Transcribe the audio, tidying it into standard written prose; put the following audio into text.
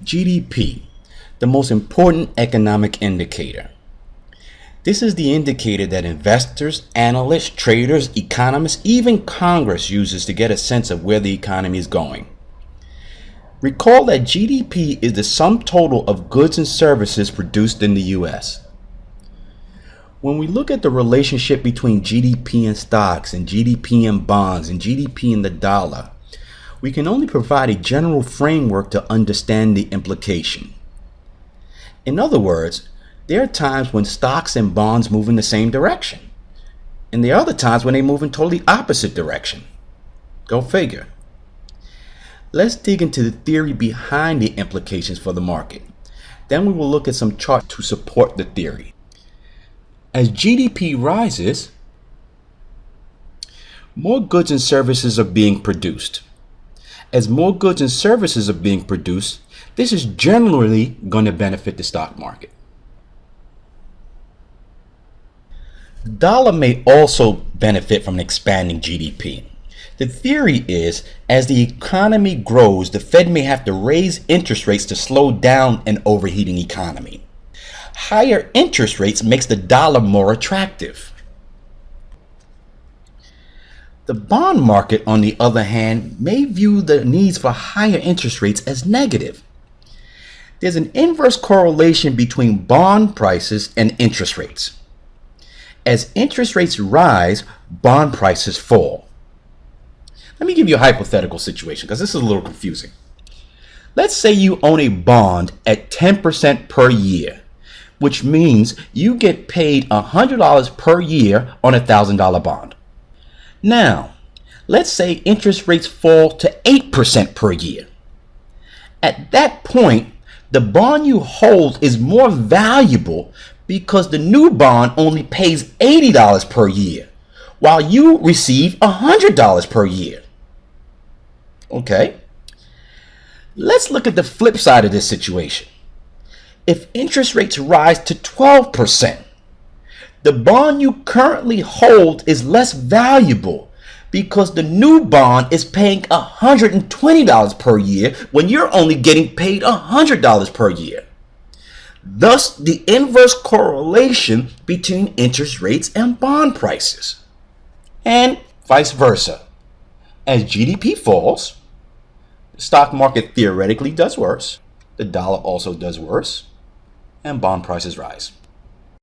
GDP, the most important economic indicator. This is the indicator that investors, analysts, traders, economists, even Congress uses to get a sense of where the economy is going. Recall that GDP is the sum total of goods and services produced in the US. When we look at the relationship between GDP and stocks and GDP and bonds and GDP and the dollar, we can only provide a general framework to understand the implication. In other words, there are times when stocks and bonds move in the same direction, and there are other times when they move in totally opposite direction. Go figure. Let's dig into the theory behind the implications for the market. Then we will look at some charts to support the theory. As GDP rises, more goods and services are being produced. As more goods and services are being produced, this is generally going to benefit the stock market. The dollar may also benefit from an expanding GDP. The theory is, as the economy grows, the Fed may have to raise interest rates to slow down an overheating economy. Higher interest rates makes the dollar more attractive. The bond market, on the other hand, may view the needs for higher interest rates as negative. There's an inverse correlation between bond prices and interest rates. As interest rates rise, bond prices fall. Let me give you a hypothetical situation because this is a little confusing. Let's say you own a bond at 10% per year, which means you get paid $100 per year on a $1,000 bond. Now, let's say interest rates fall to 8% per year. At that point, the bond you hold is more valuable because the new bond only pays $80 per year, while you receive $100 per year. Okay? Let's look at the flip side of this situation. If interest rates rise to 12%, the bond you currently hold is less valuable because the new bond is paying $120 per year when you're only getting paid $100 per year. Thus, the inverse correlation between interest rates and bond prices. And vice versa. As GDP falls, the stock market theoretically does worse, the dollar also does worse, and bond prices rise.